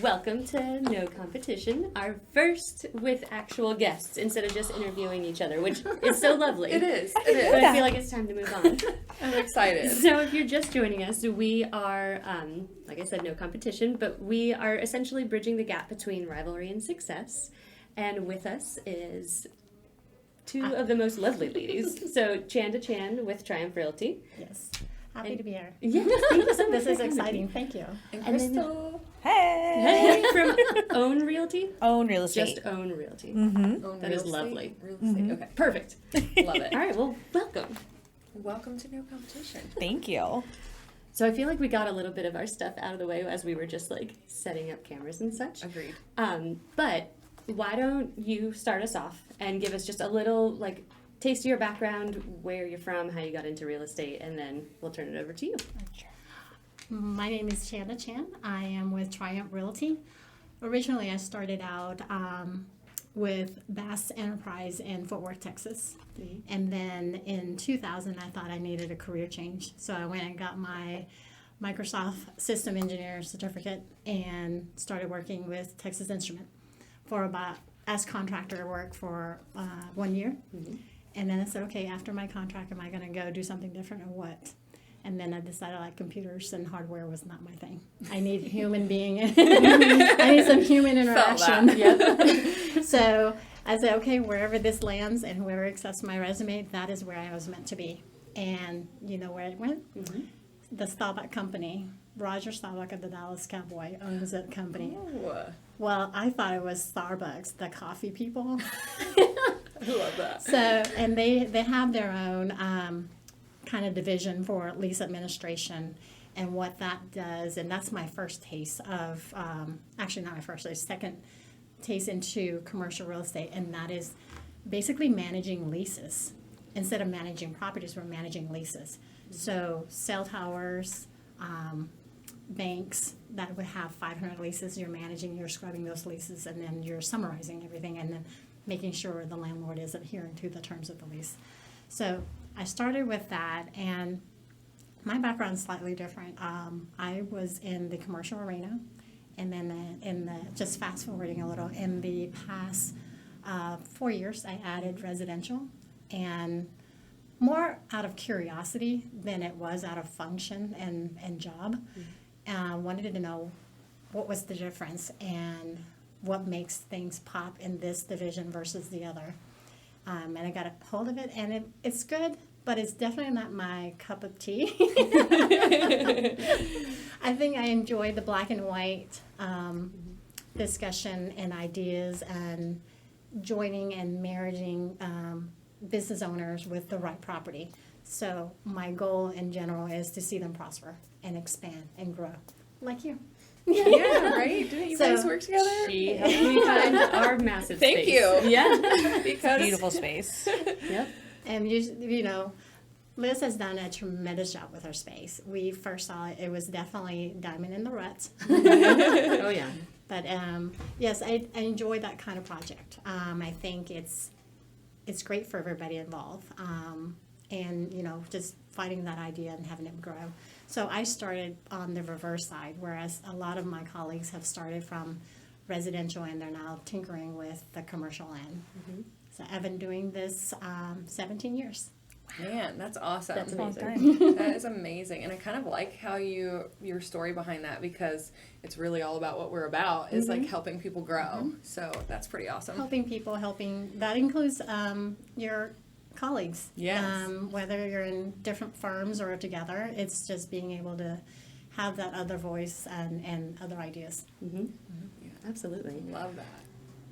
Welcome to No Competition, our first with actual guests instead of just interviewing each other, which is so lovely. It is. But I feel like it's time to move on. I'm excited. So if you're just joining us, we are, like I said, no competition, but we are essentially bridging the gap between rivalry and success. And with us is two of the most lovely ladies. So Chanda Chann with Triumph Realty. Yes. Happy to be here. Yes, thank you so much. This is exciting. Thank you. And And then- Crystal. Hey, from Own Realty? Own real estate. Just Own Realty. Mm-hmm. Own That real is estate? lovely. Real estate. Okay. Perfect. Love it. All right, well, welcome. Welcome to No Competition. Thank you. So I feel like we got a little bit of our stuff out of the way as we were just like setting up cameras and such. Agreed. But why don't you start us off and give us just a little like taste of your background, where you're from, how you got into real estate, and then we'll turn it over to you. My name is Chanda Chann. I am with Triumph Realty. Originally, I started out with Bass Enterprise in Fort Worth, Texas. And then in 2000, I thought I needed a career change. So I went and got my Microsoft System Engineer certificate and started working with Texas Instrument for about as contractor work for 1 year. And then I said, okay, after my contract, am I going to go do something different or what? And then I decided like computers and hardware was not my thing. I need human being. I need some human interaction. Yep. So I said, okay, wherever this lands and whoever accepts my resume, that is where I was meant to be. And you know where it went? The Staubach Company. Roger Staubach of the Dallas Cowboy owns that company. Ooh, Well, I thought it was Starbucks, the coffee people. I love that. So, and they have their own kind of division for lease administration and what that does. And that's my first taste of, actually not my first taste, second taste into commercial real estate. And that is basically managing leases. Instead of managing properties, we're managing leases. So cell towers, banks that would have 500 leases, you're managing, you're scrubbing those leases, and then you're summarizing everything and then making sure the landlord is adhering to the terms of the lease. So I started with that, and my background is slightly different. I was in the commercial arena, and then just fast forwarding a little, in the past 4 years, I added residential, and more out of curiosity than it was out of function and job. Wanted to know what was the difference and what makes things pop in this division versus the other. And I got a hold of it, and it's good, but it's definitely not my cup of tea. I think I enjoy the black and white discussion and ideas and joining and marrying business owners with the right property. So my goal in general is to see them prosper and expand and grow, like you. Yeah, right? Didn't you So- guys work together? She helped me find our massive Thank space. you. Yeah. Because Beautiful space. Yep. And you know, Liz has done a tremendous job with her space. We first saw it; it was definitely diamond in the rut. Oh yeah. But yes, I enjoy that kind of project. I think it's great for everybody involved, and you know, just fighting that idea and having it grow. So I started on the reverse side, whereas a lot of my colleagues have started from residential and they're now tinkering with the commercial end. So I've been doing this 17 years. Man, that's awesome. That's Long amazing. time. That is amazing, and I kind of like how your story behind that, because it's really all about what we're about, is like helping people grow. So that's pretty awesome. Helping people, that includes your colleagues. Yes. Whether you're in different firms or together, it's just being able to have that other voice and other ideas. Absolutely. Love that.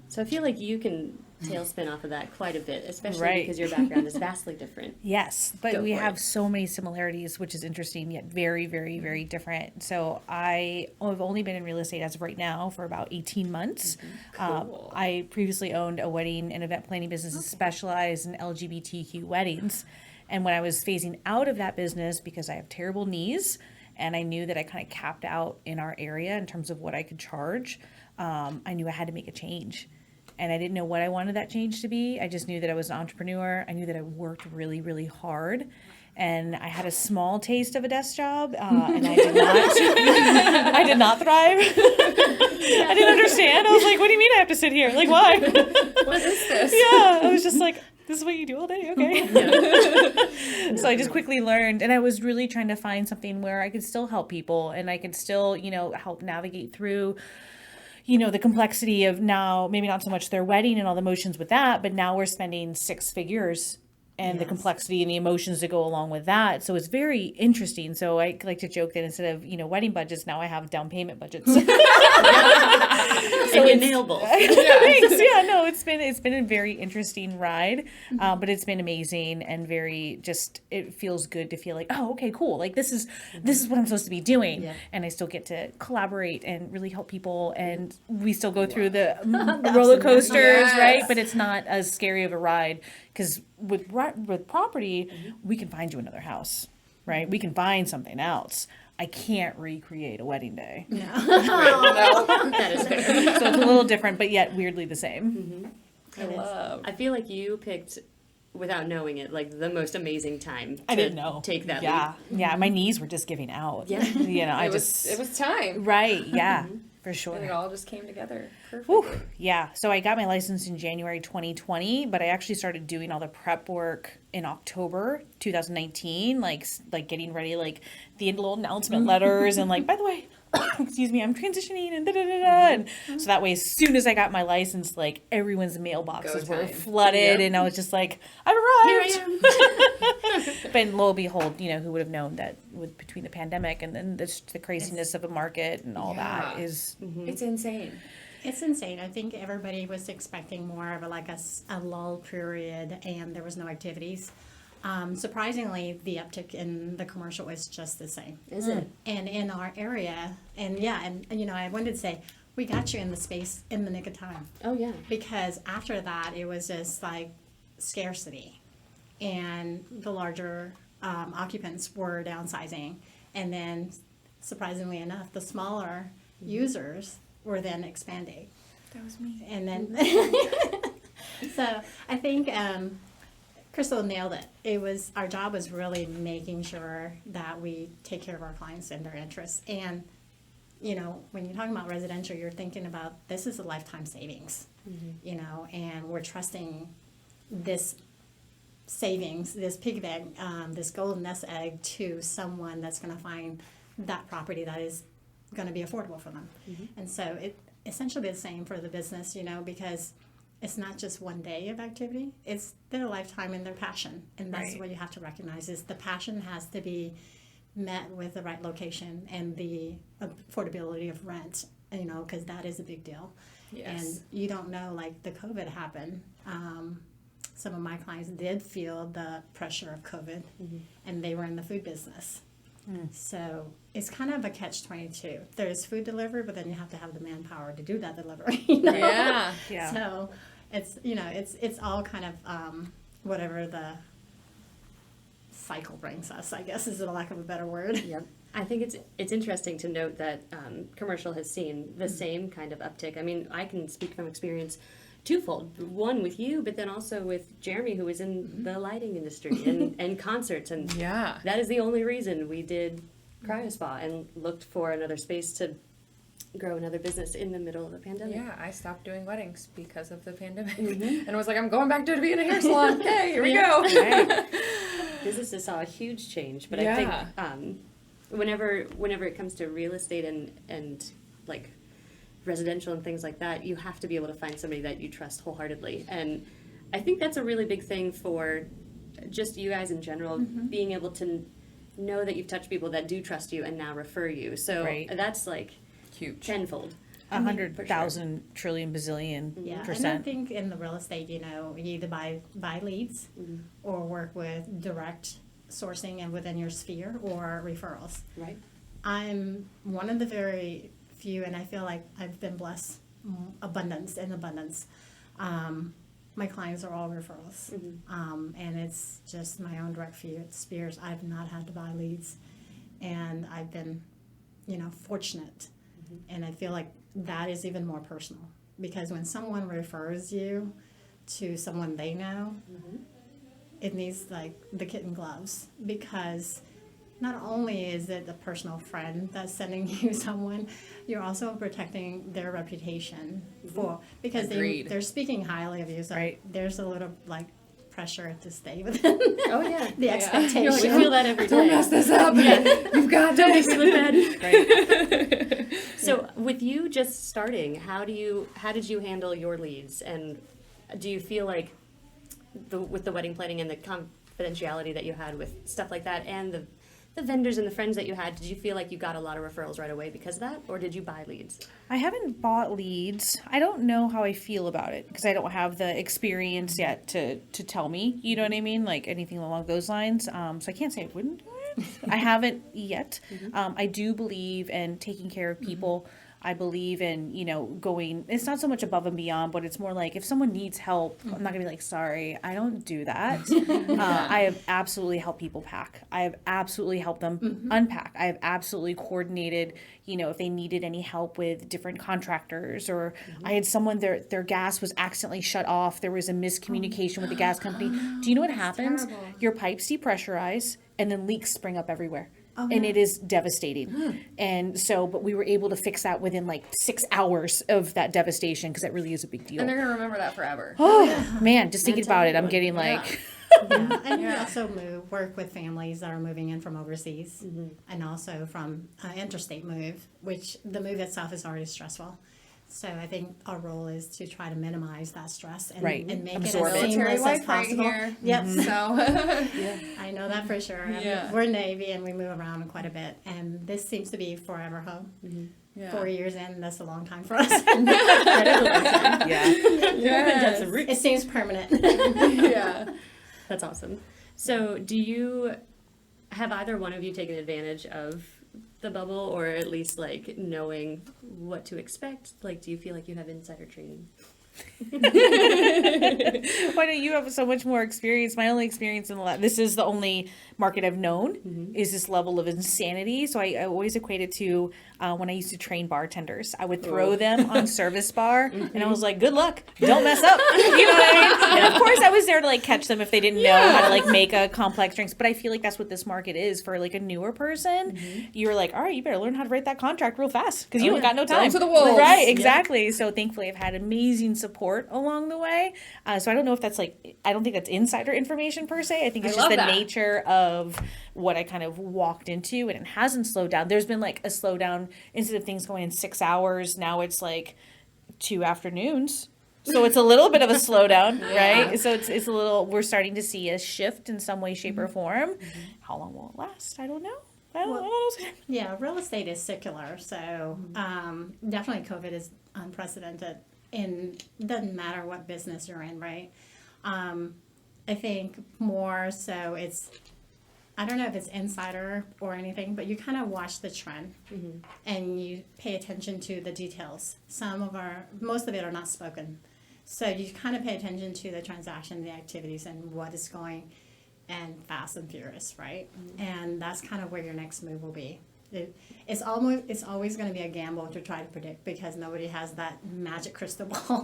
So I feel like you can tailspin off of that quite a bit, especially Right. because your background is vastly different. Yes, but Go we for have it. so many similarities, which is interesting, yet very, very, very different. So I've only been in real estate as of right now for about 18 months. Cool. I previously owned a wedding and event planning business that specialized in LGBTQ weddings. And when I was phasing out of that business because I have terrible knees, and I knew that I kind of capped out in our area in terms of what I could charge, I knew I had to make a change. And I didn't know what I wanted that change to be. I just knew that I was an entrepreneur. I knew that I worked really, really hard. and I had a small taste of a desk job, and I did not, I did not thrive. I didn't understand. I was like, what do you mean I have to sit here? Like, why? What is this? Yeah, I was just like, this is what you do all day? Okay. So I just quickly learned, and I was really trying to find something where I could still help people, and I could still, help navigate through, the complexity of now, maybe not so much their wedding and all the emotions with that, but now we're spending 6 figures and the complexity and the emotions that go along with that. So it's very interesting. So I like to joke that instead of, wedding budgets, now I have down payment budgets. So and you nail both. Thanks. Yeah, no, it's been a very interesting ride, but it's been amazing and very it feels good to feel like, oh, okay, cool. Like this is what I'm supposed to be doing. Yeah. And I still get to collaborate and really help people. And we still go through the roller coasters, right? But it's not as scary of a ride. Because with property, we can find you another house, right? We can find something else. I can't recreate a wedding day. No. That is fair. So it's a little different, but yet weirdly the same. I feel like you picked, without knowing it, like the most amazing time to I didn't know. take that Yeah. leap. Yeah, my knees were just giving out. Yeah. It was time. Right, yeah, for sure. And it all just came together perfectly. Whew, yeah. So I got my license in January 2020, but I actually started doing all the prep work in October 2019, like getting ready, like the little announcement letters and like, by the way, excuse me, I'm transitioning and and so that way, as soon as I got my license, like everyone's mailboxes were flooded, and I was just like, I've arrived. Here I am. But lo and behold, who would have known that between the pandemic and then the craziness of a market and all that is. It's insane. It's insane. I think everybody was expecting more of a lull period, and there was no activities. Surprisingly, the uptick in the commercial is just the same. Is it? And in our area, and I wanted to say, we got you in the space in the nick of time. Oh, yeah. Because after that, it was just like scarcity, and the larger occupants were downsizing, and then surprisingly enough, the smaller users were then expanding. That was me. And then, so I think Crystal nailed it. Our job was really making sure that we take care of our clients and their interests. And, when you're talking about residential, you're thinking about this is a lifetime savings, and we're trusting this savings, this piggyback, this golden nest egg to someone that's going to find that property that is going to be affordable for them. And so it essentially the same for the business, because it's not just one day of activity, it's their lifetime and their passion. And that's what you have to recognize is the passion has to be met with the right location and the affordability of rent, because that is a big deal. Yes. And you don't know, like the COVID happened. Some of my clients did feel the pressure of COVID, and they were in the food business. So it's kind of a catch-22. There's food delivery, but then you have to have the manpower to do that delivery. Yeah. Yeah. So it's it's all kind of whatever the cycle brings us, I guess, is the lack of a better word. Yep. I think it's interesting to note that commercial has seen the same kind of uptick. I mean, I can speak from experience twofold. One with you, but then also with Jeremy, who was in the lighting industry and concerts. And that is the only reason we did CryoSpa and looked for another space to grow another business in the middle of the pandemic. Yeah, I stopped doing weddings because of the pandemic. And was like, I'm going back to being a hair salon. Okay, here we go. Right. Businesses saw a huge change, but I think whenever it comes to real estate and like residential and things like that, you have to be able to find somebody that you trust wholeheartedly. And I think that's a really big thing for just you guys in general, being able to know that you've touched people that do trust you and now refer you. So that's like huge. Tenfold. 100,000 trillion bazillion percent. And I think in the real estate, you either buy leads or work with direct sourcing and within your sphere or referrals. Right. I'm one of the very few, and I feel like I've been blessed abundance. My clients are all referrals, and it's just my own direct spheres. I've not had to buy leads, and I've been, fortunate, and I feel like that is even more personal because when someone refers you to someone they know, it needs like the kitten gloves, because not only is it a personal friend that's sending you someone, you're also protecting their reputation because Agreed. they're speaking highly of you. So Right. there's a little like pressure to stay within Oh yeah. the expectation. You're like, we feel that every Don't day. mess this up. You've got Don't make this. me look bad. Right. So with you just starting, how did you handle your leads, and do you feel like with the wedding planning and the confidentiality that you had with stuff like that, and the vendors and the friends that you had, did you feel like you got a lot of referrals right away because of that, or did you buy leads? I haven't bought leads. I don't know how I feel about it because I don't have the experience yet to tell me, you know what I mean? Like anything along those lines. So I can't say I wouldn't do it. I haven't yet. I do believe in taking care of people. I believe in, going, it's not so much above and beyond, but it's more like if someone needs help, I'm not gonna be like, sorry, I don't do that. I have absolutely helped people pack. I have absolutely helped them unpack. I have absolutely coordinated, if they needed any help with different contractors, or I had someone, their gas was accidentally shut off. There was a miscommunication with the gas company. Do you know what happens? terrible. Your pipes depressurize and then leaks spring up everywhere. Oh, And no. it is devastating. And so, but we were able to fix that within like 6 hours of that devastation, because that really is a big deal. And they're gonna remember that forever. Oh man, just thinking That's about it, I'm everyone. getting Yeah. like, Yeah, and we Yeah. also work with families that are moving in from overseas, and also from interstate move, which the move itself is already stressful. So I think our role is to try to minimize that stress and, Right. and make Absorb it it. as Military seamless as wife right possible. here. Yep. So I know that for sure. Yeah. We're Navy and we move around quite a bit, and this seems to be forever home. yeah. 4 years in, that's a long time for us. That is a long time. yeah. That's Yes. a root. It seems permanent. yeah. That's awesome. So have either one of you taken advantage of the bubble, or at least like knowing what to expect? Like, do you feel like you have insider trading? Why don't you have so much more experience? My only experience this is the only market I've known is this level of insanity. So I always equate it to when I used to train bartenders. I would throw them on service bar, and I was like, "Good luck, don't mess up." You know what I mean? And of course, I was there to like catch them if they didn't know how to like make a complex drinks. But I feel like that's what this market is for like a newer person. You're like, "All right, you better learn how to write that contract real fast because you Oh, don't yeah. got no Throw 'em time." to the wolves. Right? Yeah. Exactly. So thankfully, I've had amazing support along the way. So I don't know if that's I don't think that's insider information per se. I think it's I just the love that. nature of what I kind of walked into, and it hasn't slowed down. There's been like a slowdown. Instead of things going in 6 hours, now it's like 2 afternoons. So it's a little bit of a slowdown, right? So it's a little, we're starting to see a shift in some way, shape, or form. How long will it last? I don't know. I don't know. Yeah, real estate is secular, so definitely COVID is unprecedented. And doesn't matter what business you're in, right? I think more so I don't know if it's insider or anything, but you kind of watch the trend and you pay attention to the details. Most of it are not spoken. So you kind of pay attention to the transaction, the activities, and what is going and fast and furious, right? And that's kind of where your next move will be. It's always going to be a gamble to try to predict, because nobody has that magic crystal ball.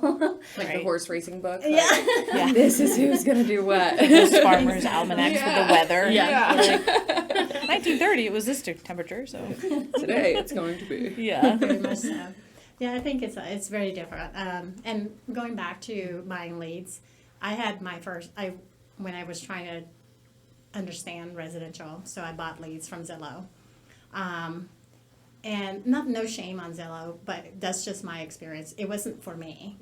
Like the Right. horse racing book. Like, Yeah. Yeah. This is who's gonna do what. Those farmers' almanacs with Yeah. the weather. Yeah. Like, 1930, it was this temperature, so. Today it's going to be. Yeah. Very much so. Yeah, I think it's very different. And going back to buying leads, I had when I was trying to understand residential, so I bought leads from Zillow. And no shame on Zillow, but that's just my experience. It wasn't for me,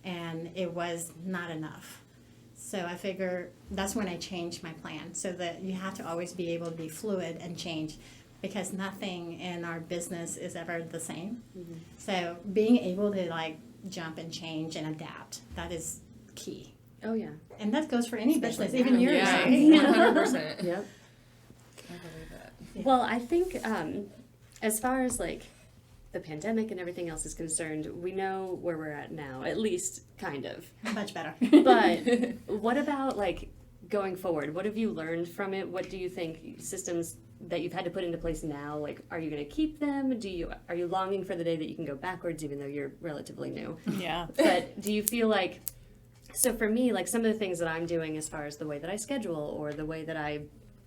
and it was not enough. So I figure that's when I changed my plan, so that you have to always be able to be fluid and change, because nothing in our business is ever the same. So being able to like jump and change and adapt, that is key. Oh yeah. And that goes for any Especially business, even now. yours. Yeah, right? 100%. Yep. I believe it. Well, I think as far as like the pandemic and everything else is concerned, we know where we're at now, at least kind of. Much better. But what about like going forward? What have you learned from it? What do you think systems that you've had to put into place now, like, are you going to keep them? Are you longing for the day that you can go backwards, even though you're relatively new? Yeah. But do you feel like So for me, like some of the things that I'm doing as far as the way that I schedule or the way that I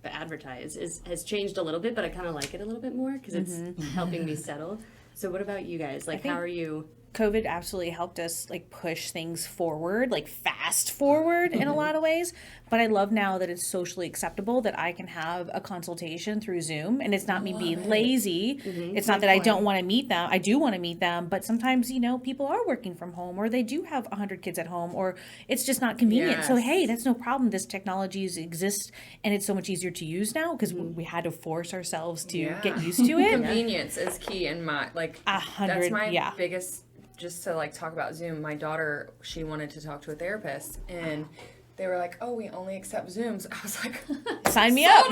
advertise has changed a little bit, but I kind of like it a little bit more because it's helping me settle. So what about you guys? Like, how are you? COVID absolutely helped us like push things forward, like fast forward in a lot of ways. But I love now that it's socially acceptable that I can have a consultation through Zoom, and it's not me being lazy. It's not that I don't want to meet them. I do want to meet them, but sometimes, you know, people are working from home or they do have 100 kids at home or it's just not convenient. So, hey, that's no problem. This technology exists and it's so much easier to use now because we had to force ourselves to get used to it. Convenience is key in my, like, 100, that's my biggest, just to like talk about Zoom. My daughter, she wanted to talk to a therapist and they were like, oh, we only accept Zooms. I was like, sign me up.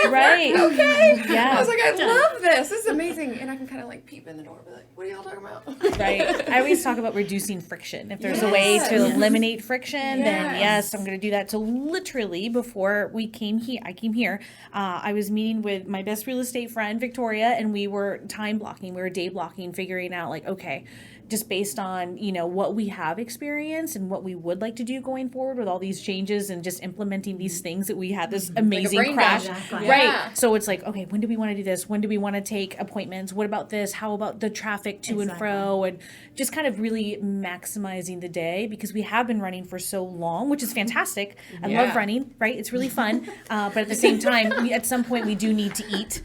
Right. Okay. Yeah. I was like, I love this. This is amazing. And I can kind of like peep in the door and be like, what are y'all talking about? Right. I always talk about reducing friction. If there's a way to eliminate friction, then yes, I'm going to do that. So literally before we came here, I was meeting with my best real estate friend, Victoria, and we were time blocking. We were day blocking, figuring out like, okay, just based on, you know, what we have experienced and what we would like to do going forward with all these changes and just implementing these things that we had this amazing crash. Exactly. Right. So it's like, okay, when do we want to do this? When do we want to take appointments? What about this? How about the traffic to and fro? And just kind of really maximizing the day because we have been running for so long, which is fantastic. I love running, right? It's really fun. But at the same time, at some point we do need to eat,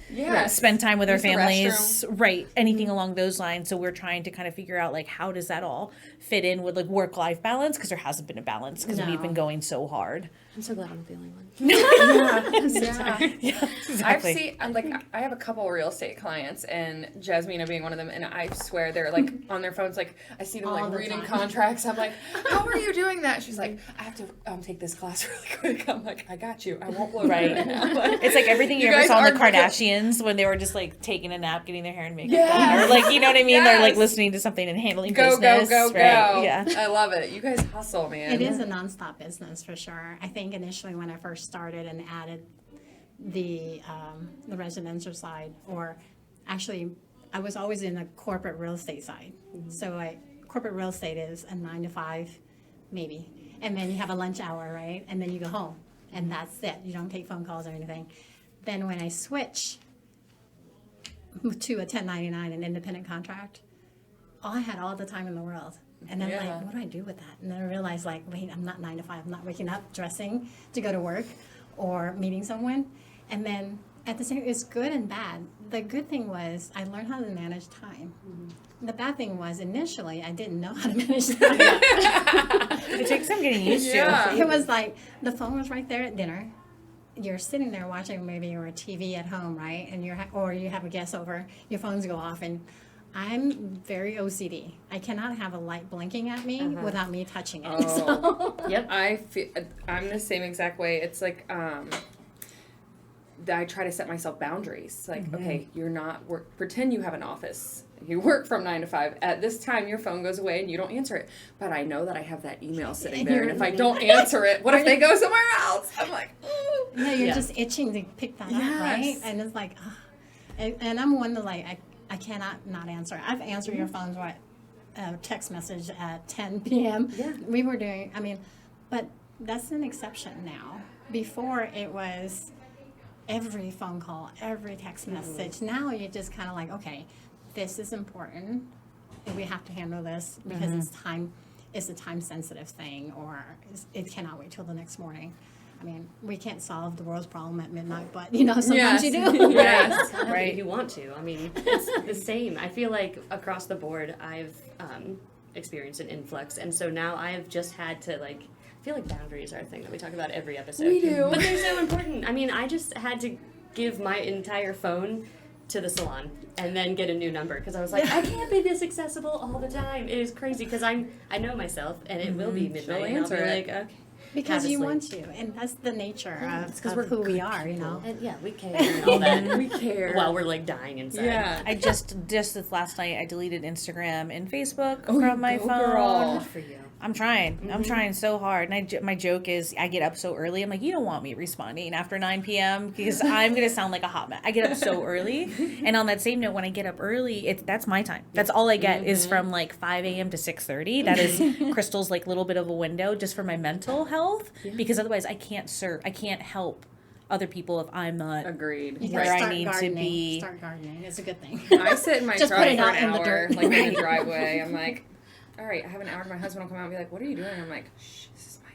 spend time with our families, right? Anything along those lines. So we're trying to kind of figure out like, how does that all fit in with like work-life balance? Because there hasn't been a balance because we've been going so hard. I'm so glad I'm not the only one. Exactly. I've seen, like, I have a couple real estate clients, and Jasmina being one of them, and I swear they're, like, on their phones, like, I see them, All like, the reading time. contracts. I'm like, how are you doing that? She's like, I have to take this class really quick. I'm like, I got you. I won't blow Right. right now. Like, It's like everything you ever guys saw in the are- Kardashians when they were just like taking a nap, getting their hair and makeup done, or like, you know what I mean? They're like Yes. listening to something and handling go, business. go, right? go. Yeah. I love it. You guys hustle, man. It is a nonstop business for sure. I think initially when I first started and added the residential side, or actually I was always in the corporate real estate side. So corporate real estate is a 9 to 5 maybe, and then you have a lunch hour, right? And then you go home, and that's it. You don't take phone calls or anything. Then when I switch to a 1099, an independent contract, I had all the time in the world. And I'm like, what do I do with that? And then I realized, like, wait, I'm not 9 to 5. I'm not waking up, dressing to go to work or meeting someone. And then at the same, it's good and bad. The good thing was I learned how to manage time. The bad thing was initially I didn't know how to manage time. It takes some getting used to. It was like the phone was right there at dinner. You're sitting there watching a movie or a TV at home, right? And or you have a guest over. Your phones go off, and I'm very OCD. I cannot have a light blinking at me without me touching it. Oh. So, Yep. I'm the same exact way. It's like, I try to set myself boundaries. Like, okay, you're not pretend you have an office. You work from 9 to 5. At this time, your phone goes away and you don't answer it. But I know that I have that email sitting there, and if I don't answer it, what if they go somewhere else? I'm like, ooh. no, you're just itching to pick that up, right? And it's like, and I'm one that like I cannot not answer. I've answered your phones text message at 10 p.m. Yeah. We were doing. I mean, but that's an exception now. Before it was every phone call, every text message. Now you're just kind of like, okay, this is important. We have to handle this because it's a time sensitive thing, or it cannot wait till the next morning. I mean, we can't solve the world's problem at midnight, but sometimes you do. Yes. Right. If you want to. I mean, it's the same. I feel like across the board, I've experienced an influx, and so now I've just had to I feel like boundaries are a thing that we talk about every episode. We do. But they're so important. I mean, I just had to give my entire phone to the salon and then get a new number because I was like, I can't be this accessible all the time. It is crazy because I know myself, and it will be midnight, and I'll be answer it. like, okay. Because you Obviously. want to, and that's the nature It's 'cause of we're who we good are, people. And yeah, we care and all that. We care. While we're dying inside. Yeah. I just this last night I deleted Instagram and Facebook from my go phone. girl. Good for you. I'm trying. I'm trying so hard. And my joke is I get up so early. I'm like, you don't want me responding after 9 p.m. because I'm going to sound like a hot mess. I get up so early. And on that same note, when I get up early, that's my time. That's all I get is from like 5 a.m. to 6:30. That is Crystal's like little bit of a window just for my mental health because otherwise I can't help other people if I'm not Agreed. You where gotta I start need to gardening. be. Start gardening. It's a good thing. I sit in my Just truck put for it an out in the hour, dirt. like in the driveway. I'm like, all right, I have an hour. My husband will come out and be like, what are you doing? I'm like, shh, this is my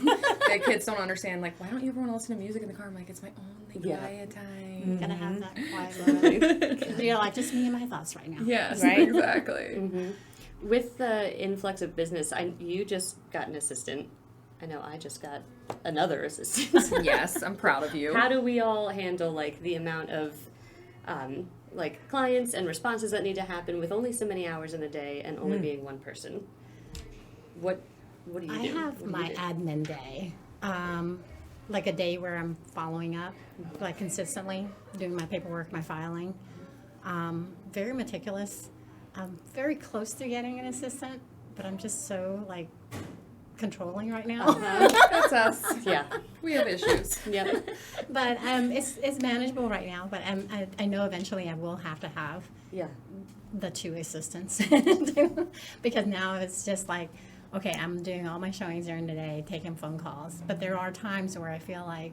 time. The kids don't understand, like, why don't you everyone listen to music in the car? I'm like, it's my only quiet time. Gotta have that quiet moment. You're like, just me and my thoughts right now. Yes, Right? exactly. With the influx of business, you just got an assistant. I know I just got another assistant. Yes, I'm proud of you. How do we all handle like the amount of like clients and responses that need to happen with only so many hours in a day and only being one person? What do you do? I have What do you my do? admin day, like a day where I'm following up, like consistently doing my paperwork, my filing. Very meticulous. I'm very close to getting an assistant, but I'm just so like controlling right now. That's us. Yeah. We have issues. Yep. But it's manageable right now. But I know eventually I will have to have Yeah. the 2 assistants because now it's just like, okay, I'm doing all my showings during the day, taking phone calls. But there are times where I feel like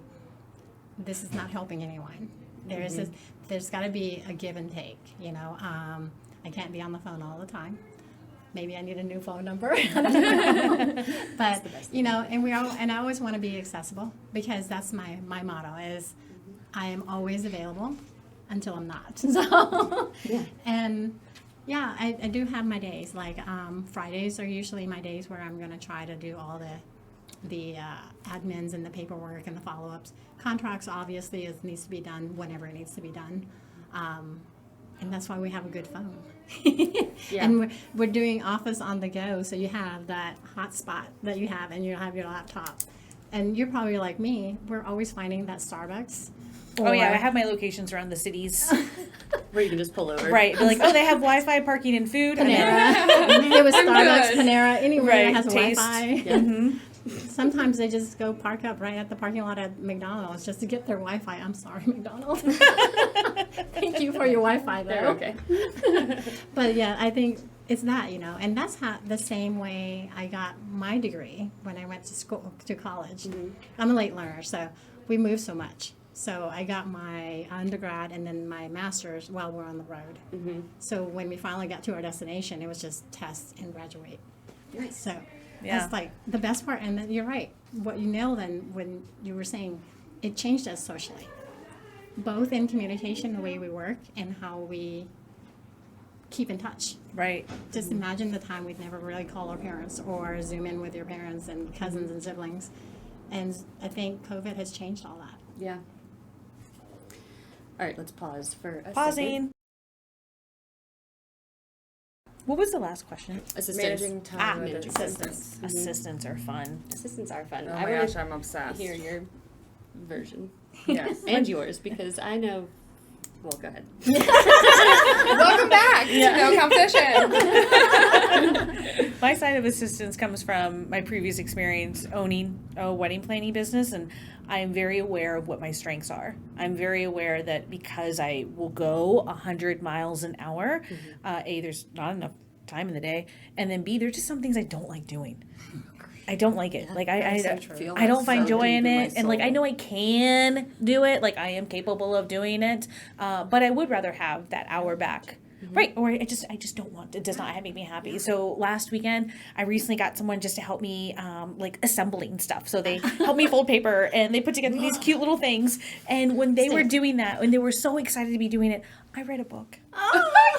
this is not helping anyone. There's got to be a give and take. You know, I can't be on the phone all the time. Maybe I need a new phone number. But you know, and I always want to be accessible because that's my motto is I am always available until I'm not. So and yeah, I do have my days. Like Fridays are usually my days where I'm going to try to do all the admins and the paperwork and the follow-ups. Contracts obviously needs to be done whenever it needs to be done. And that's why we have a good phone. And we're doing Office on the go, so you have that hotspot that you have, and you have your laptop. And you're probably like me, we're always finding that Starbucks. Oh yeah, I have my locations around the cities. Where you can just pull over. Right. They're like, oh, they have Wi-Fi, parking, and food. And Panera. It was Starbucks, good. Panera, anywhere that Right, has taste. Wi-Fi. Sometimes they just go park up right at the parking lot at McDonald's just to get their Wi-Fi. I'm sorry, McDonald's. Thank you for your Wi-Fi, though. They're okay. But yeah, I think it's that, you know, and that's how the same way I got my degree when I went to school, to college. I'm a late learner, so we moved so much. So I got my undergrad and then my master's while we're on the road. So when we finally got to our destination, it was just test and graduate. Nice. So Yeah. that's like the best part. And then you're right. What you nailed then when you were saying it changed us socially, both in communication, the way we work, and how we keep in touch. Right. Just imagine the time we'd never really call our parents or Zoom in with your parents and cousins and siblings. And I think COVID has changed all that. Yeah. All right, let's pause for a Pausing. second. What was the last question? Assistants. Managing time with managing assistants. Assistants are fun. Assistants are fun. Oh I my want gosh, I'm obsessed. to hear your version. Yes. And yours, because I know. Well, go ahead. Welcome back to No Competition. My side of assistance comes from my previous experience owning a wedding planning business, and I am very aware of what my strengths are. I'm very aware that because I will go 100 miles an hour, A, there's not enough time in the day, and then B, there's just some things I don't like doing. I don't like it. Like I don't find joy in it, and like I know I can do it. Like I am capable of doing it, but I would rather have that hour back. Right, or I just don't want it. Does not make me happy. So last weekend, I recently got someone just to help me, like assembling stuff. So they helped me fold paper, and they put together these cute little things. And when they were doing that, and they were so excited to be doing it, I read a book.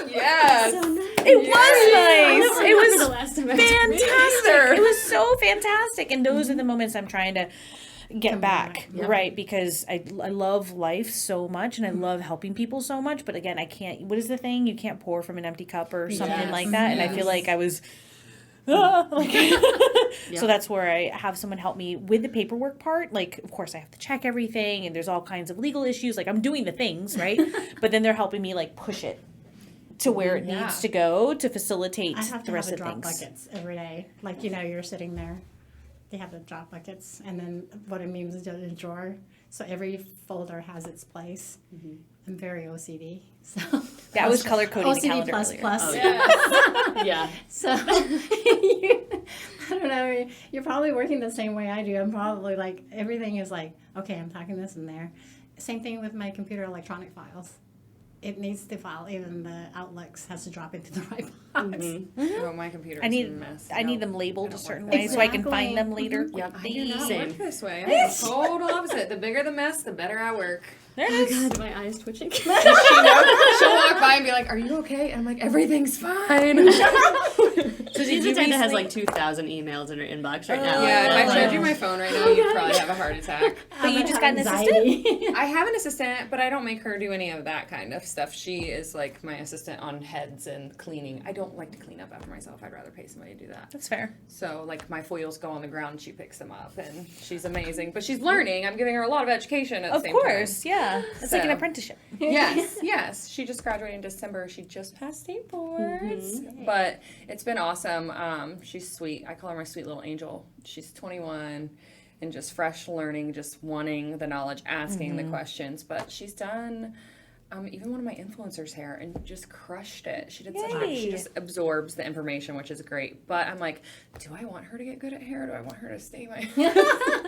Yes. So nice. It was nice. It was the last time fantastic. It was so fantastic. And those are the moments I'm trying to get back, Yeah. right? Because I love life so much, and I love helping people so much. But again, I can't. What is the thing? You can't pour from an empty cup or something Yes. like that. And I feel like I was. So that's where I have someone help me with the paperwork part. Like, of course, I have to check everything, and there's all kinds of legal issues. Like, I'm doing the things, right? But then they're helping me like push it to where it Yeah. needs to go to facilitate I have the to rest have of the drop things. buckets every day. Like, you're sitting there, they have the drop buckets, and then what it means is a drawer. So every folder has its place. I'm very OCD. So Yeah, I was color coding the OCD calendar plus earlier. plus. Oh, yeah. Yeah. So I don't know. You're probably working the same way I do. I'm probably like, everything is like, okay, I'm talking this in there. Same thing with my computer electronic files. It needs to file. Even the outlooks has to drop into the right box. Oh, my computer is I need a mess. I need No. them labeled I a don't certain like way so I can Exactly. find them later Yep. I do quickly. not Same. work this way. I'm the total opposite. The bigger the mess, the better I work. There it Oh is. God, my eyes twitching. She'll walk by and be like, "Are you okay?" And I'm like, "Everything's fine." So she's the you type that has recently- like 2,000 emails in her inbox right now. Yeah, if I Like, showed you my phone right now, you'd probably have a heart attack. But you just got an anxiety. I have an assistant, but I don't make her do any of that kind of stuff. She is like my assistant on heads and cleaning. I don't like to clean up after myself. I'd rather pay somebody to do that. That's fair. So like my foils go on the ground, she picks them up, and she's amazing. But she's learning. I'm giving her a lot of education at the Of same course, yeah. It's like an So- apprenticeship. time. Yes. She just graduated in December. She just passed state boards, but it's been awesome. She's sweet. I call her my sweet little angel. She's 21 and just fresh learning, just wanting the knowledge, asking the questions. But she's done. Even one of my influencers' hair and just crushed it. She did Yay. she just absorbs the information, which is great. But I'm like, do I want her to get good at hair? Or do I want her to stay my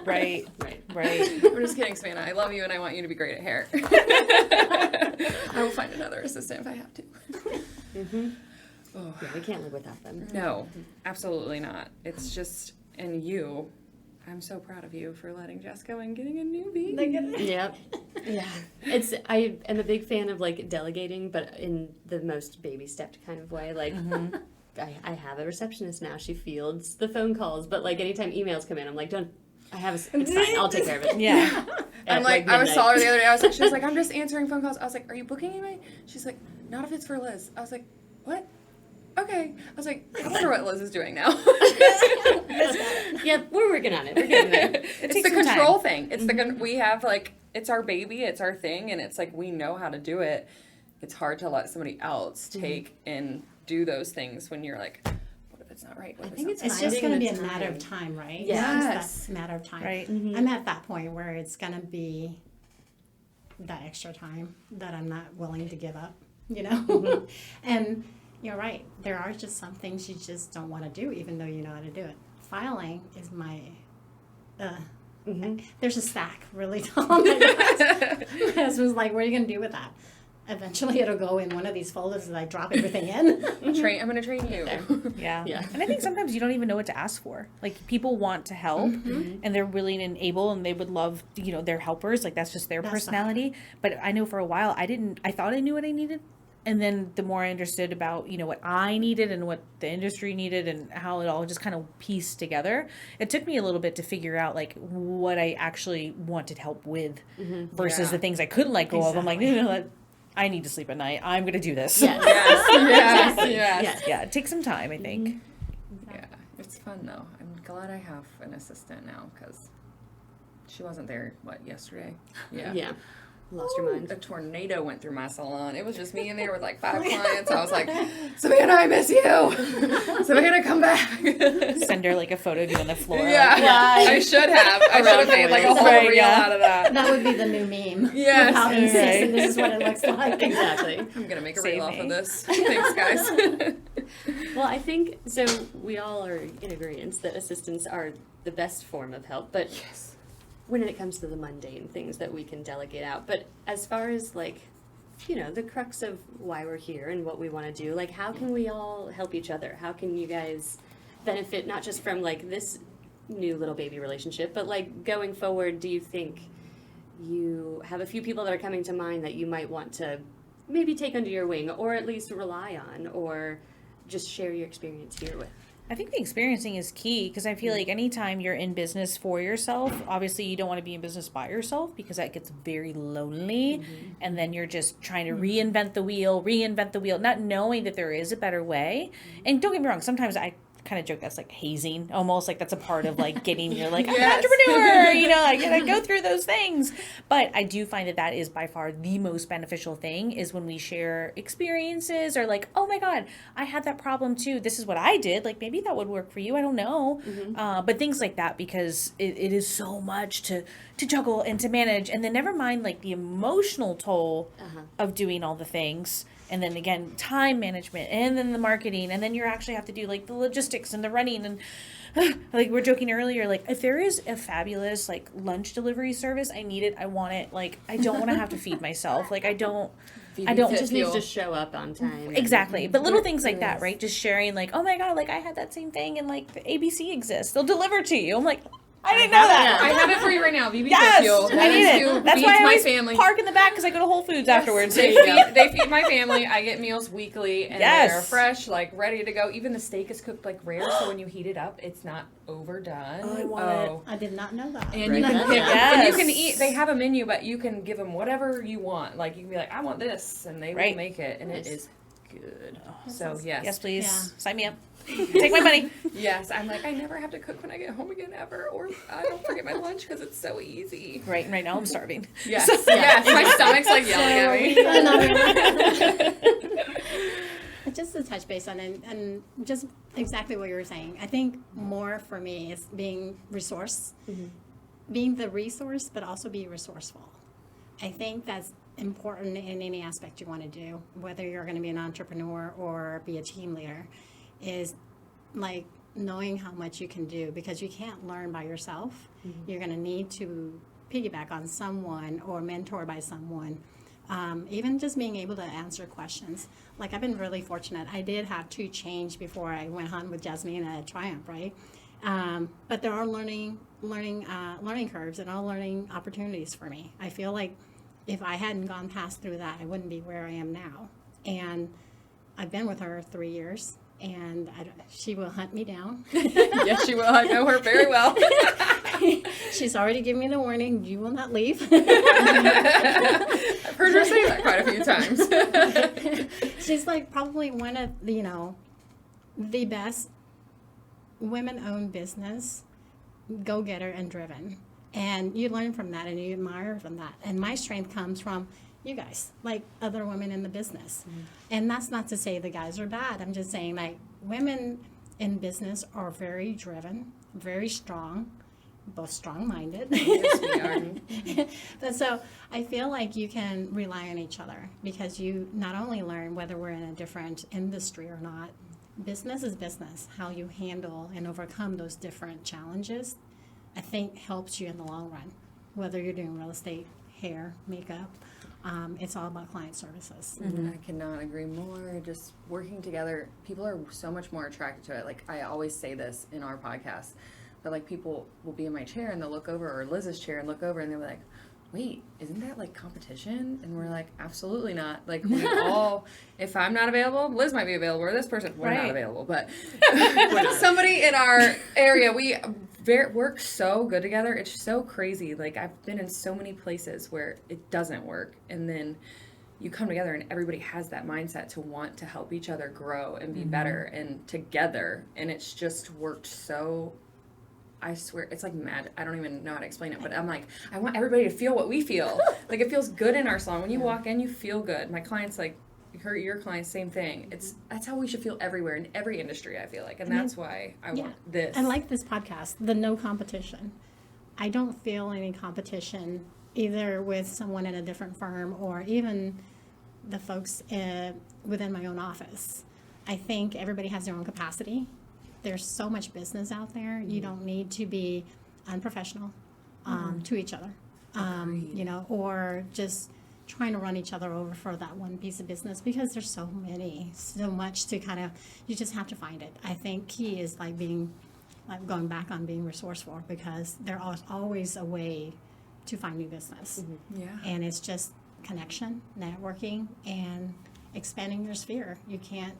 Right, Right. right. I'm just kidding, Savannah. I love you and I want you to be great at hair. I will find another assistant if I have to. Yeah, we can't live without them. No, absolutely not. It's just, and you, I'm so proud of you for letting Jess go and getting a new baby. Yep. Yeah. I am a big fan of like delegating, but in the most baby stepped kind of way. Like I have a receptionist now. She fields the phone calls, but like anytime emails come in, I'm like, it's fine. I'll take care of it. Yeah. I'm At, like, I midnight. saw her the other day. She was like, I'm just answering phone calls. I was like, are you booking anybody? She's like, not if it's for Liz. I was like, what? Okay. I was like, I wonder what Liz is doing now. Yeah, we're working on it. We're getting there. It's takes the some control time. thing. It's the we have like it's our baby, it's our thing, and it's like we know how to do it. It's hard to let somebody else take and do those things when you're like, what if it's not right? What if think not it's It's right? just Finding going to the be a matter of time. time, right? Yes. It's that matter of time. Right. I'm at that point where it's going to be that extra time that I'm not willing to give up, And you're right. There are just some things you just don't want to do, even though you know how to do it. Filing is my. There's a stack really tall. My husband's like, "What are you going to do with that?" Eventually, it'll go in one of these folders that I drop everything in. I'm going to train you. Yeah. Yeah. And I think sometimes you don't even know what to ask for. Like people want to help and they're willing and able and they would love, their helpers. Like that's just their That's the- personality. But I know for a while I thought I knew what I needed. And then the more I understood about, what I needed and what the industry needed and how it all just kind of pieced together, it took me a little bit to figure out like what I actually wanted help with versus Yeah. the things I couldn't let go of. I'm like, no, I need to sleep at night. I'm going to do this. Yes. Yes. Yes. Yeah, it takes some time, I think. Yeah, it's fun though. I'm glad I have an assistant now because she wasn't there, yesterday? Yeah. Lost your mind. A tornado went through my salon. It was just me in there with like 5 clients. I was like, Savannah, I miss you. Savannah, come back. Send her like a photo of you on the floor. Yeah, Like, I should have. I should have made like a whole Right, reel yeah. out of that. That would be the new meme. Yes. How these Right. and this is what it looks like. Exactly. I'm gonna make a Save reel off me. of this. Thanks, guys. Well, I think so. We all are in agreement that assistants are the best form of help, but when it comes to the mundane things that we can delegate out. But as far as like, the crux of why we're here and what we want to do, like how can we all help each other? How can you guys benefit not just from like this new little baby relationship, but like going forward, do you think you have a few people that are coming to mind that you might want to maybe take under your wing or at least rely on or just share your experience here with? I think the experiencing is key because I feel like anytime you're in business for yourself, obviously you don't want to be in business by yourself because that gets very lonely. And then you're just trying to reinvent the wheel, not knowing that there is a better way. And don't get me wrong, sometimes I kind of joke that's like hazing almost, like that's a part of like getting your like I'm an Yes. entrepreneur, you know, I gotta go through those things. But I do find that that is by far the most beneficial thing is when we share experiences or like, oh my God, I had that problem too. This is what I did. Like maybe that would work for you. I don't know. But things like that, because it is so much to juggle and to manage. And then never mind like the emotional toll of doing all the things. And then again, time management, and then the marketing, and then you actually have to do like the logistics and the running, and like we were joking earlier, like if there is a fabulous like lunch delivery service, I need it, I want it. Like I don't want to have to feed myself. Like I don't. It just needs to show up on time. Exactly. But little things like that, right? Just sharing like, oh my God, like I had that same thing, and like the ABC exists. They'll deliver to you. I'm like, I didn't know that. I have it for you right now. VB Yes, Fuel. I need it. That's why I my always family. park in the back because I go to Whole Foods afterwards. They feed my family. I get meals weekly, and Yes. they're fresh, like ready to go. Even the steak is cooked like rare, so when you heat it up, it's not overdone. Oh, I want it. I did not know that. And you Right. can pick, Yes. and you can eat. They have a menu, but you can give them whatever you want. Like you can be like, I want this, and they Right. will make it, and Nice. it is good. So yes, Yes, please. Yeah. Sign me up. Take my money. yes. I'm like, I never have to cook when I get home again ever, or I don't forget my lunch because it's so easy. Right, and right now I'm starving. Yes, yes. My stomach's like yelling at me. Just to touch base on it, and just exactly what you were saying. I think more for me is being being the resource, but also be resourceful. I think that's important in any aspect you want to do, whether you're going to be an entrepreneur or be a team leader, is like knowing how much you can do, because you can't learn by yourself. You're going to need to piggyback on someone or mentor by someone. Even just being able to answer questions. Like I've been really fortunate. I did have to change before I went on with Jasmine at Triumph, right? But there are learning curves and all learning opportunities for me. I feel like if I hadn't gone past through that, I wouldn't be where I am now. And I've been with her 3 years, and she will hunt me down. Yes, she will. I know her very well. She's already given me the warning, you will not leave. I've heard her say that quite a few times. She's like probably one of the best women-owned business, go-getter and driven. And you learn from that and you admire from that. And my strength comes from you guys, like other women in the business. And that's not to say the guys are bad. I'm just saying like women in business are very driven, very strong, both strong-minded. Yes, we are. But so I feel like you can rely on each other, because you not only learn whether we're in a different industry or not. Business is business. How you handle and overcome those different challenges, I think helps you in the long run. Whether you're doing real estate, hair, makeup, it's all about client services. I cannot agree more. Just working together, people are so much more attracted to it. Like I always say this in our podcast, but like people will be in my chair and they'll look over, or Liz's chair, and look over and they'll be like, wait, isn't that like competition? And we're like, absolutely not. Like we all, if I'm not available, Liz might be available, or this person, we're not Right. available, but somebody in our area, we work so good together. It's so crazy. Like I've been in so many places where it doesn't work, and then you come together and everybody has that mindset to want to help each other grow and be better and together, and it's just worked so, I swear, it's like mad. I don't even know how to explain it, but I'm like, I want everybody to feel what we feel. Like it feels good in our salon. When you walk in, you feel good. My clients, like your clients, same thing. That's how we should feel everywhere in every industry, I feel like, and that's why I want this. I like this podcast, the no competition. I don't feel any competition either with someone in a different firm or even the folks within my own office. I think everybody has their own capacity. There's so much business out there. You don't need to be unprofessional to each other, or just trying to run each other over for that one piece of business, because there's so much to kind of, you just have to find it. I think key is like going back on being resourceful, because there's always a way to find new business. Yeah. And it's just connection, networking, and expanding your sphere. You can't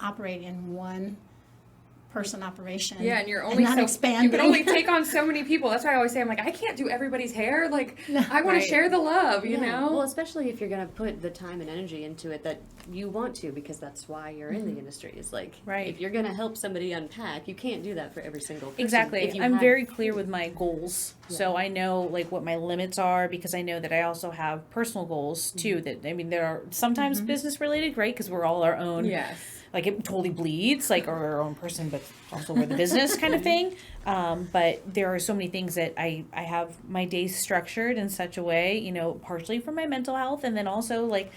operate in one person operation. Yeah, and you're only not you expanding. can only take on so many people. That's why I always say, I'm like, I can't do everybody's hair. Like, I want Right. to share the love, you Yeah. know? Well, especially if you're going to put the time and energy into it that you want to, because that's why you're in the industry. Is like, Right. if you're going to help somebody unpack, you can't do that for every single person. Exactly. If you I'm have- very clear with my goals. So I know like what my limits are because I know that I also have personal goals too. That I mean, there are sometimes business related, right? Because we're all our own. Yes. Like it totally bleeds, like or our own person, but also we're the business kind of thing. But there are so many things that I have my days structured in such a way, you know, partially for my mental health, and then also like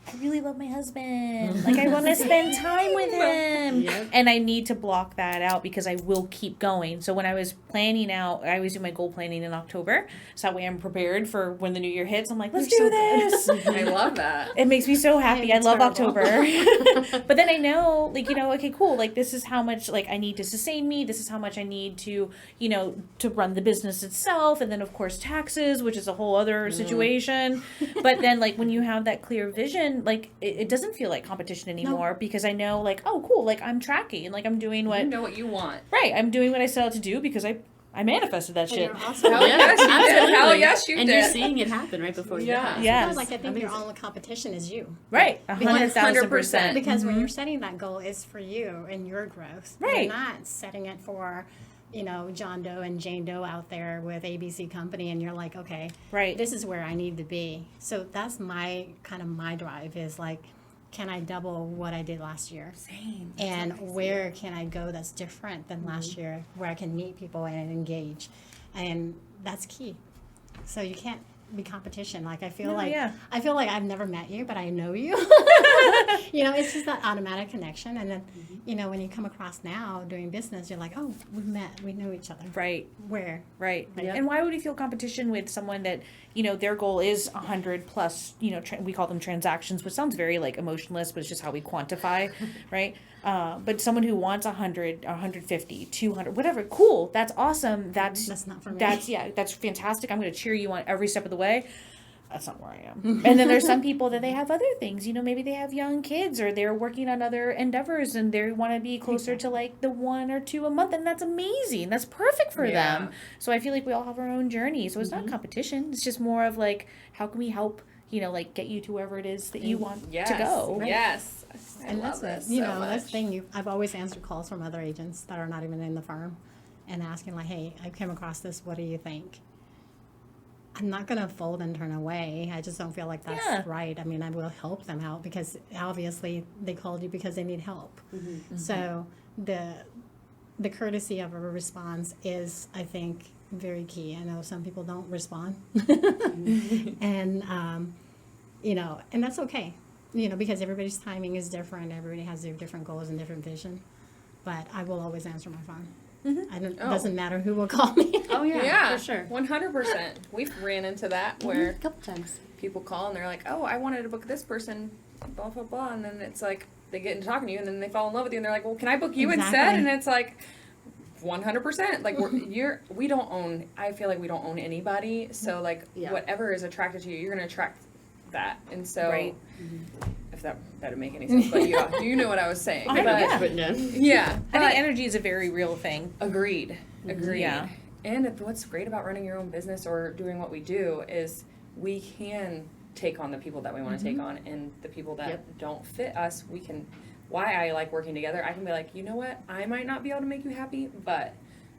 I really love my husband. Like I want to spend time with him, Yep. and I need to block that out because I will keep going. So when I was planning out, I always do my goal planning in October, so that way I'm prepared for when the new year hits. I'm like, let's You're do so this. I love that. It makes me so happy. I it's love terrible. October. But then I know, like, you know, okay, cool. Like, this is how much, like, I need to sustain me. This is how much I need to, you know, to run the business itself. And then, of course, taxes, which is a whole other situation. But then, like, when you have that clear vision, like, it doesn't feel like competition anymore because I know, like, oh, cool. Like, I'm tracking. Like, I'm doing what, You know what you want. right. I'm doing what I set out to do because I manifested that And shit. you're also, Hell yes, you did. absolutely. Hell yes, you and did. you're seeing it happen right before you Yeah. eyes. Yes. like I think your Amazing. only competition is you. Right. 100,000%. 100%. Because when you're setting that goal, it's for you and your growth. Right. You're not setting it for, you know, John Doe and Jane Doe out there with ABC Company, and you're like, okay, Right. this is where I need to be. So that's my kind of my drive is like, can I double what I did last year? Same. And where can I go that's different than last year, where I can meet people and engage, and that's key. So you can't be competition. Like I feel No, like yeah. I feel like I've never met you, but I know you. You know, it's just that automatic connection, and then you know when you come across now doing business, you're like, oh, we met, we know each other. Right. Where? Right. Yep. And why would you feel competition with someone that, you know, their goal is 100 plus, you know, we call them transactions, which sounds very like emotionless, but it's just how we quantify, right? But someone who wants 100, 150, 200, whatever, cool. That's awesome. That's not for me. That's fantastic. I'm going to cheer you on every step of the way. That's not where I am. And then there's some people that they have other things, you know, maybe they have young kids or they're working on other endeavors and they want to be closer to like the 1 or 2 a month. And that's amazing. That's perfect for Yeah. them. So I feel like we all have our own journey. So it's not competition. It's just more of like, how can we help, you know, like get you to wherever it is that you want Yes. to go. Yes. I And love that's this it. You so know, that's much. the thing. I've always answered calls from other agents that are not even in the firm, and asking like, "Hey, I came across this. What do you think?" I'm not gonna fold and turn away. I just don't feel like that's Yeah. right. I mean, I will help them out because obviously they called you because they need help. So the courtesy of a response is, I think, very key. I know some people don't respond, and you know, and that's okay. You know, because everybody's timing is different. Everybody has their different goals and different vision. But I will always answer my phone. I don't, It doesn't matter who will call me. Oh yeah, Yeah, for sure. 100%. We've ran into that where A couple times. people call and they're like, "Oh, I wanted to book this person, blah blah blah," and then it's like they get into talking to you and then they fall in love with you and they're like, "Well, can I book you instead?" Exactly. And it's like 100%. Like we don't own. I feel like we don't own anybody. So like Yeah. whatever is attracted to you, you're gonna attract that. And so Right. if that would make any sense, but you know what I was saying. I But- have it written down. yeah, I but- think energy is a very real thing. Agreed. Agreed. Yeah. And what's great about running your own business or doing what we do is we can take on the people that we want to take on, and the people that Yep. don't fit us, we can. Why I like working together, I can be like, you know what, I might not be able to make you happy, but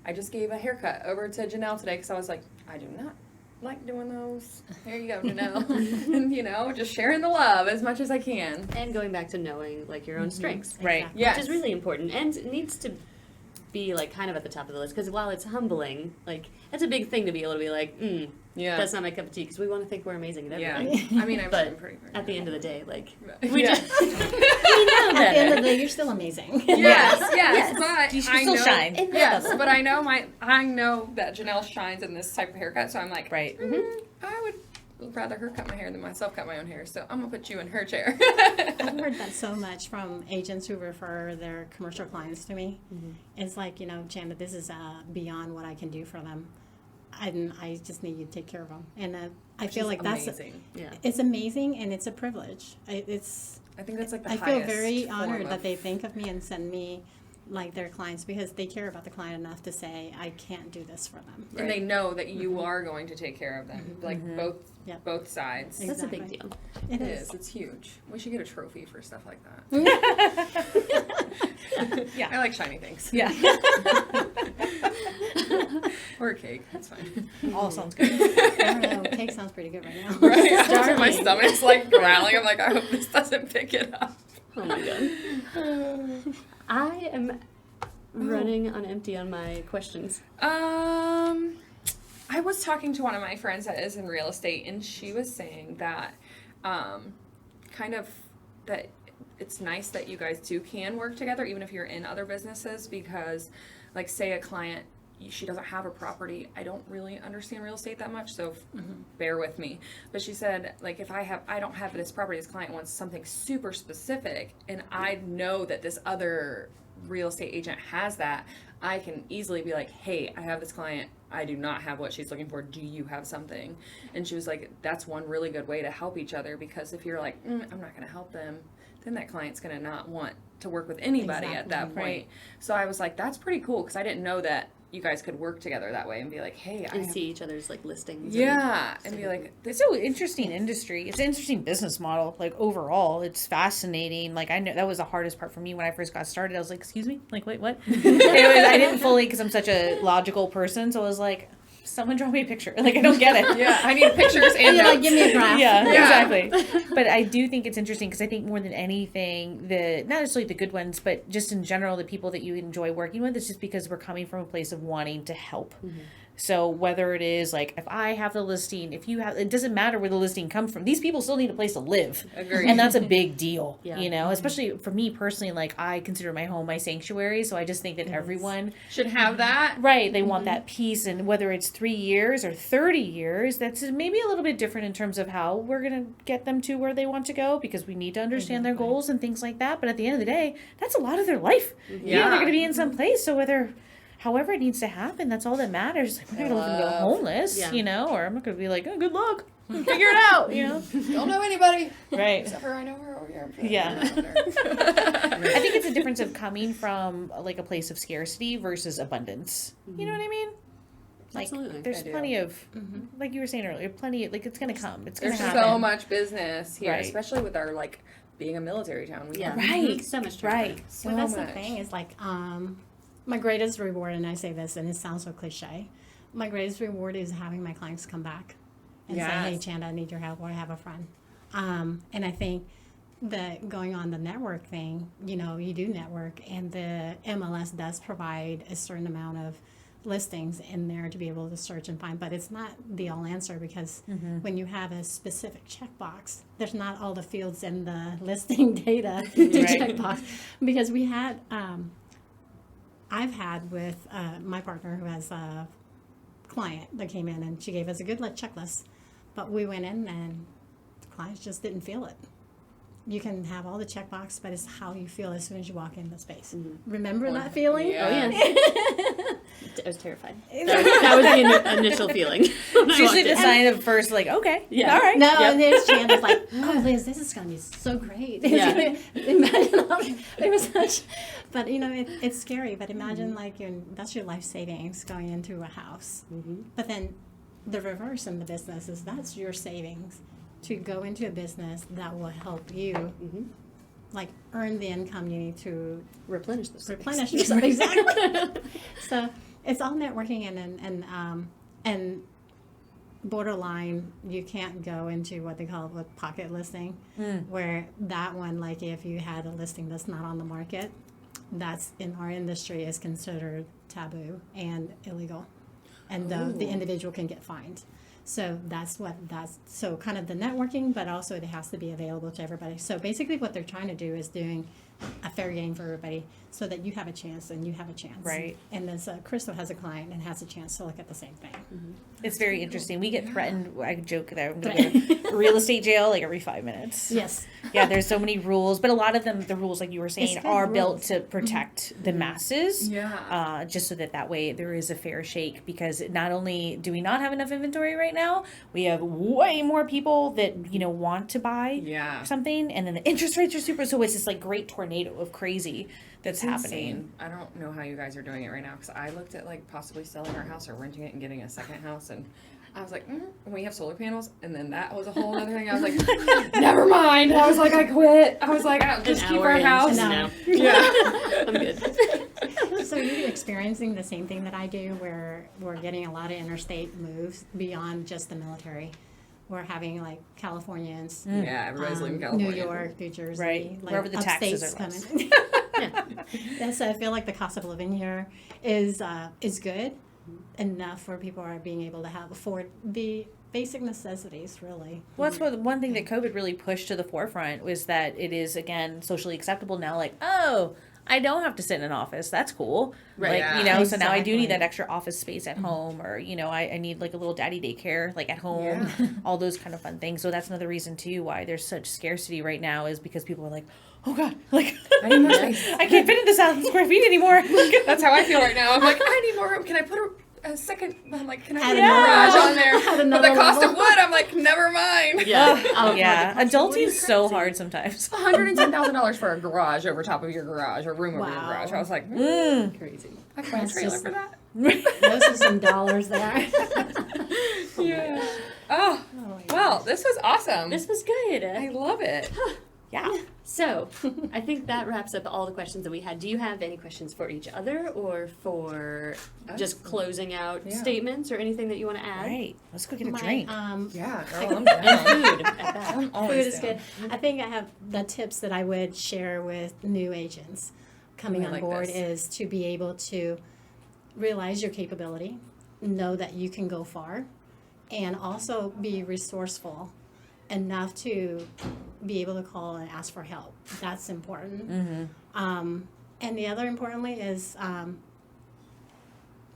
I just gave a haircut over to Janelle today because I was like, I do not like doing those. Here you go, Janelle. And, you know, just sharing the love as much as I can. And going back to knowing like your own strengths. Right. Exactly. Yes. Which is really important and it needs to be like kind of at the top of the list because while it's humbling, like it's a big thing to be able to be like, Yeah. that's not my cup of tea because we want to think we're amazing at yeah. everything. I mean, I'm But pretty at the end of the day, like Yeah. we just we know At the end better. of the day, you're still amazing. Yes, but You I still know, shine. Yes, but I know that Janelle shines in this type of haircut, so I'm like, Right. I would rather her cut my hair than myself cut my own hair, so I'm gonna put you in her chair. I've heard that so much from agents who refer their commercial clients to me. It's like, you know, Chanda, this is beyond what I can do for them. And I just need you to take care of them. And I feel like that's amazing. Yeah. it's amazing and it's a privilege. I think that's like the I feel highest very form honored of- that they think of me and send me like their clients because they care about the client enough to say, I can't do this for them. And they know that you are going to take care of them, like Yep. both sides. That's a big Exactly. deal. It It is. is. It's huge. We should get a trophy for stuff like that. Yeah. I like shiny things. Yeah. Or a cake. That's fine. All sounds good. I don't know. Cake sounds pretty good right now. Right? Starving. My stomach's like growling. I'm like, I hope this doesn't pick it up. Oh my god. I am running on empty on my questions. I was talking to one of my friends that is in real estate, and she was saying that, kind of that it's nice that you guys can work together, even if you're in other businesses, because, like, say a client, she doesn't have a property. I don't really understand real estate that much, so bear with me. But she said, like, if I don't have this property, this client wants something super specific, and I know that this other real estate agent has that, I can easily be like, hey, I have this client, I do not have what she's looking for, do you have something? And she was like, that's one really good way to help each other, because if you're like, I'm not going to help them, then that client's going to not want to work with anybody at that Exactly. point. Right. So I was like, that's pretty cool, because I didn't know that you guys could work together that way and be like, hey, I And have... see each other's like listings. Yeah, and be like, It's so interesting industry. It's an interesting business model. Like overall, it's fascinating. Like I know that was the hardest part for me when I first got started. I was like, "Excuse me, like wait, what?" Anyways, I didn't fully because I'm such a logical person. So I was like, "Someone draw me a picture." Like I don't get it. yeah, I need pictures and You're like, notes. give me a graph. Yeah, Yeah. exactly. But I do think it's interesting because I think more than anything, not necessarily the good ones, but just in general, the people that you enjoy working with, it's just because we're coming from a place of wanting to help. So whether it is like, if I have the listing, if you have, it doesn't matter where the listing comes from. These people still need a place to live. Agreed. And that's a big deal, Yeah. you know, especially for me personally, like I consider my home my sanctuary. So I just think that everyone, Should have that. right, they want that peace. And whether it's 3 years or 30 years, that's maybe a little bit different in terms of how we're going to get them to where they want to go, because we need to understand their goals and things like that. But at the end of the day, that's a lot of their life. Yeah, Yeah. they're going to be in some place. So however it needs to happen, that's all that matters. Like, we're not going to go homeless, Yeah. you know, or I'm not going to be like, oh, good luck. Figure it out, you know? Don't know anybody. Right. Except for I know her over here. Yeah. I think it's a difference of coming from like a place of scarcity versus abundance. You know what I mean? Like Absolutely. there's I do. plenty of, like you were saying earlier, like it's gonna come. It's gonna There's happen. so much business here, Right. especially with our, like, being a military town. We Yeah. have Right. So much turnover. Right. so Well, that's much. the thing is like, my greatest reward, and I say this, and it sounds so cliche, my greatest reward is having my clients come back and say, hey, Yes. Chanda, I need your help, or I have a friend. And I think that going on the network thing, you know, you do network, and the MLS does provide a certain amount of listings in there to be able to search and find, but it's not the all answer, because when you have a specific checkbox, there's not all the fields in the listing data to Right. checkbox. Because we had, I've had with my partner who has a client that came in, and she gave us a good checklist, but we went in and the clients just didn't feel it. You can have all the checkbox, but it's how you feel as soon as you walk into the space. Remember that feeling? Yeah. Oh yeah. I was terrified. That was the initial feeling. when I It's usually walked the in. sign of first, like, okay, Yeah. all right. No, Yep. and there's Chanda's like, oh, Liz, this is going to be so great. It's Yeah. gonna be, imagine, it was such, but you know, it's scary, but imagine like that's your life savings going into a house. But then the reverse in the business is that's your savings to go into a business that will help you like earn the income you need to Replenish those. replenish yourself. Exactly. So it's all networking, and borderline, you can't go into what they call a pocket listing, where that one, like if you had a listing that's not on the market, that's in our industry is considered taboo and illegal, and the individual can get fined. So that's so kind of the networking, but also it has to be available to everybody. So basically what they're trying to do is doing a fair game for everybody, so that you have a chance and you have a chance. Right. And as Crystal has a client and has a chance to look at the same thing. It's very interesting. We get threatened. I joke that I'm going to go to real estate jail like every 5 minutes. Yes. Yeah, there's so many rules, but a lot of them, the rules, like you were saying, It's good are built rules. to protect the masses. Yeah. Just so that way there is a fair shake, because not only do we not have enough inventory right now, we have way more people that, you know, want to buy Yeah. something, and then the interest rates are super, so it's this like great tornado of crazy that's happening. insane. I don't know how you guys are doing it right now because I looked at like possibly selling our house or renting it and getting a second house, and I was like, we have solar panels, and then that was a whole other thing. I was like, never mind. I was like, I quit. I was like, I'll just keep our house. No. Yeah. I'm good. So you're experiencing the same thing that I do, where we're getting a lot of interstate moves beyond just the military. We're having like Californians, Yeah, everybody's leaving California. New York, New Jersey, Right. like Wherever the taxes upstates are less. coming. Yeah, so I feel like the cost of living here is good enough for people are being able to afford the basic necessities, really. Well, that's one thing that COVID really pushed to the forefront was that it is, again, socially acceptable now. Like, oh, I don't have to sit in an office. That's cool. Right. Like, you know, so now I do need Exactly. that extra office space at home, or, you know, I need like a little daddy daycare, like at home, Yeah. all those kind of fun things. So that's another reason too why there's such scarcity right now, is because people are like, oh God, like, I need more space. I can't fit in this 1,000 square feet anymore. That's how I feel right now. I'm like, I need more room. Can I put a second? I'm like, can I Add put a another garage level. on there? Add But another the cost of level. wood, I'm like, never mind. Yeah. Oh, yeah. Adulting would be is so crazy. hard sometimes. $110,000 for a garage over top of your garage, or room over your Wow. garage. I was like, Crazy. I can buy a That's trailer just- for that. Those are some dollars there. Yeah. Oh, Oh my well, this was awesome. This was good. I love it. Yeah. So, I think that wraps up all the questions that we had. Do you have any questions for each other, or for just closing out Yeah. statements, or anything that you want to add? Right. Let's go get a My, drink. Yeah, girl, I'm And down. food at that. I'm Food always is down. good. I think I have the tips that I would share with new agents coming I on like board this. is to be able to realize your capability, know that you can go far, and also be resourceful enough to be able to call and ask for help. That's important. And the other importantly is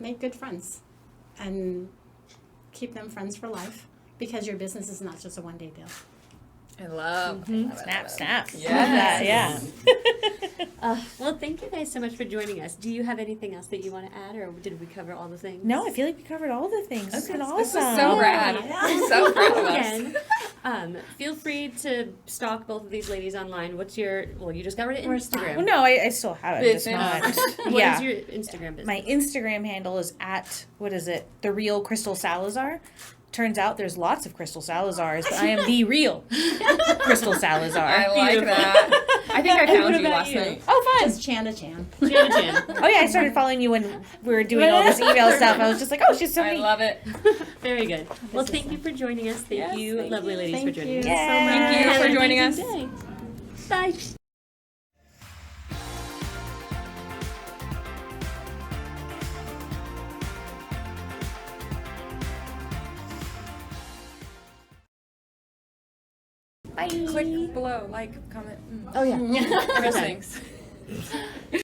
make good friends and keep them friends for life, because your business is not just a one-day deal. I love Snap, snap. Yes. Love that, yeah. Well, thank you guys so much for joining us. Do you have anything else that you want to add, or did we cover all the things? No, I feel like we covered all the things. It's been awesome. This was so rad. I'm so proud of us. Again, feel free to stalk both of these ladies online. What's your? Well, you just got rid of Where's Instagram. Well, no, I still have it. Just Business. not. What Yeah. is your Instagram business? My Instagram handle is at, what is it? The Real Crystal Salazar. Turns out there's lots of Crystal Salazars, but I am the real Crystal Salazar. I like Beautiful. that. I think I And found what you about last you? night. Oh, fun. Just Chanda Chann. Chanda Chann. Oh, yeah, I started following you when we were doing all this email stuff. I was just like, oh, she's so I neat. love it. Very good. Well, thank you for joining us. Thank Yes, you, thank lovely you. ladies, for Thank joining you us. so Yay. much. Thank you Have for an joining us. amazing day. Bye. Bye. Click below, like, comment. Oh yeah. Those things.